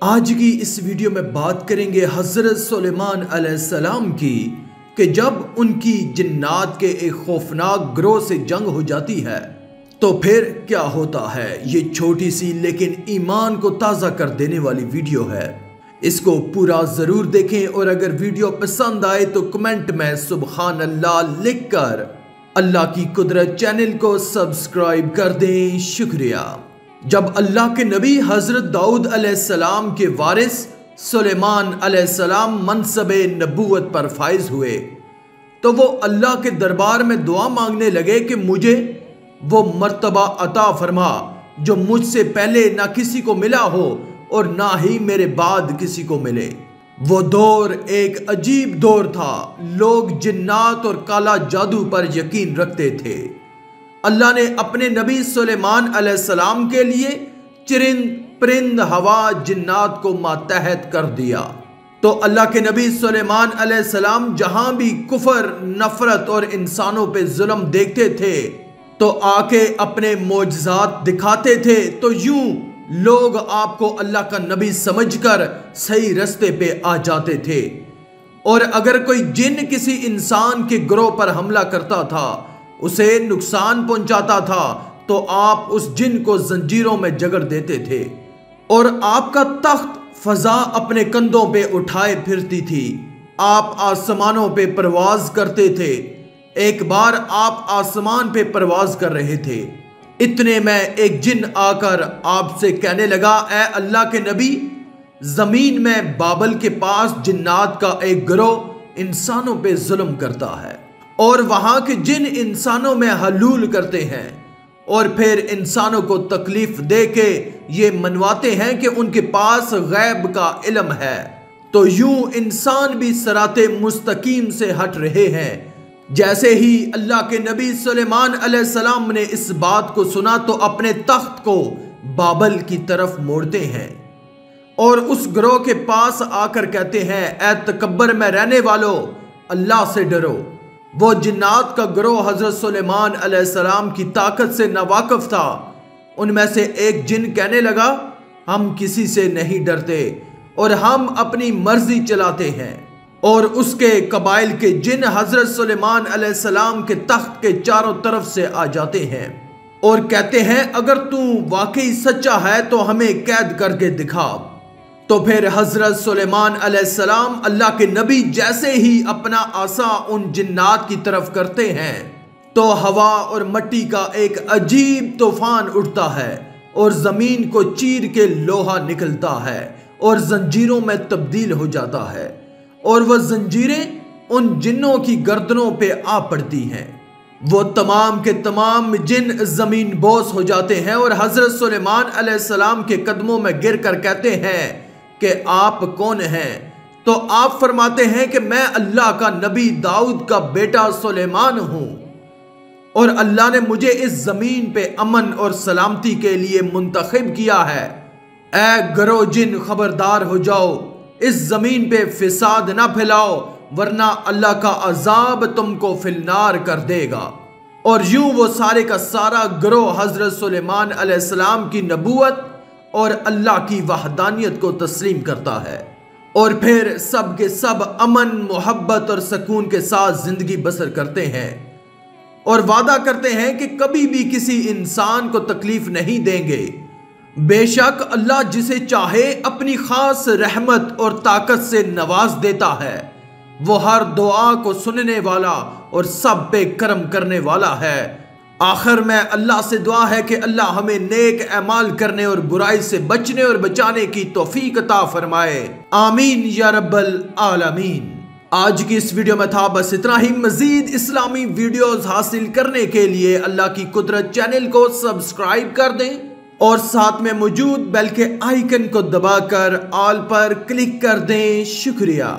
आज की इस वीडियो में बात करेंगे हज़रत सुलेमान अलैहिस्सलाम की कि जब उनकी जिन्नात के एक खौफनाक ग्रोह से जंग हो जाती है तो फिर क्या होता है। ये छोटी सी लेकिन ईमान को ताज़ा कर देने वाली वीडियो है, इसको पूरा ज़रूर देखें और अगर वीडियो पसंद आए तो कमेंट में सुबहान अल्लाह लिखकर अल्लाह की कुदरत चैनल को सब्सक्राइब कर दें। शुक्रिया। जब अल्लाह के नबी हज़रत दाऊद अलैहिस्सलाम के वारिस सुलेमान अलैहिस्सलाम मनसबे नबूवत पर फाइज हुए तो वो अल्लाह के दरबार में दुआ मांगने लगे कि मुझे वो मर्तबा अता फरमा जो मुझसे पहले ना किसी को मिला हो और ना ही मेरे बाद किसी को मिले। वो दौर एक अजीब दौर था, लोग जिन्नात और काला जादू पर यकीन रखते थे। अल्लाह ने अपने नबी सुलेमान अलैहिस्सलाम के लिए चिरिंद परिंद हवा जिन्नात को मातहत कर दिया। तो अल्लाह के नबी सुलेमान अलैहिस्सलाम जहां भी कुफर नफरत और इंसानों पे जुल्म देखते थे तो आके अपने मोजज़ात दिखाते थे, तो यूं लोग आपको अल्लाह का नबी समझकर सही रास्ते पे आ जाते थे। और अगर कोई जिन किसी इंसान के ग्रोह पर हमला करता था, उसे नुकसान पहुंचाता था, तो आप उस जिन को जंजीरों में जकड़ देते थे और आपका तख्त फजा अपने कंधों पे उठाए फिरती थी। आप आसमानों पे परवाज करते थे। एक बार आप आसमान पे परवाज कर रहे थे, इतने में एक जिन आकर आपसे कहने लगा, ऐ अल्लाह के नबी, जमीन में बाबल के पास जिन्नात का एक गिरोह इंसानों पे जुल्म करता है और वहां के जिन इंसानों में हलूल करते हैं और फिर इंसानों को तकलीफ दे के ये मनवाते हैं कि उनके पास गैब का इल्म है। तो यूं इंसान भी सराते मुस्तकीम से हट रहे हैं। जैसे ही अल्लाह के नबी सुलेमान अलैहिस्सलाम ने इस बात को सुना तो अपने तख्त को बाबल की तरफ मोड़ते हैं और उस ग्रोह के पास आकर कहते हैं, ऐ तकब्बर में रहने वालों, अल्लाह से डरो। वो जिन्नात का ग्रोह हज़रत सुलेमान अलैहिस्सलाम की ताकत से नावाकिफ था। उनमें से एक जिन कहने लगा, हम किसी से नहीं डरते और हम अपनी मर्जी चलाते हैं। और उसके कबाइल के जिन हज़रत सुलेमान अलैहिस्सलाम के तख्त के चारों तरफ से आ जाते हैं और कहते हैं, अगर तू वाकई सच्चा है तो हमें कैद करके दिखा। तो फिर हज़रत सुलेमान अलैहिस्सलाम अल्लाह के नबी जैसे ही अपना आसा उन जिन्नात की तरफ करते हैं तो हवा और मिट्टी का एक अजीब तूफान उठता है और ज़मीन को चीर के लोहा निकलता है और जंजीरों में तब्दील हो जाता है और वह जंजीरें उन जिन्नों की गर्दनों पे आ पड़ती हैं। वो तमाम के तमाम जिन जमीन बोस हो जाते हैं और हज़रत सुलेमान अलैहिस्सलाम के कदमों में गिर कर कहते हैं कि आप कौन हैं। तो आप फरमाते हैं कि मैं अल्लाह का नबी दाऊद का बेटा सुलेमान हूं और अल्लाह ने मुझे इस जमीन पे अमन और सलामती के लिए मुंतखब किया है। ऐ गरो जिन, खबरदार हो जाओ, इस जमीन पे फिसाद ना फैलाओ वरना अल्लाह का अजाब तुमको फिलनार कर देगा। और यूं वो सारे का सारा ग्रोह हज़रत सुलेमान अलैहिस्सलाम की नबूवत और अल्लाह की वहदानियत को तस्लीम करता है और फिर सब के सब अमन मोहब्बत और सुकून के साथ जिंदगी बसर करते हैं और वादा करते हैं कि कभी भी किसी इंसान को तकलीफ नहीं देंगे। बेशक अल्लाह जिसे चाहे अपनी खास रहमत और ताकत से नवाज देता है। वो हर दुआ को सुनने वाला और सब पे करम करने वाला है। आखिर में अल्लाह से दुआ है कि अल्लाह हमें नेक अमाल करने और बुराई से बचने और बचाने की तौफीक अता फरमाए। आमीन या रब्बल आलमीन। आज की इस वीडियो में था बस इतना ही। मजीद इस्लामी वीडियोस हासिल करने के लिए अल्लाह की कुदरत चैनल को सब्सक्राइब कर दें और साथ में मौजूद बेल के आइकन को दबाकर ऑल पर क्लिक कर दें। शुक्रिया।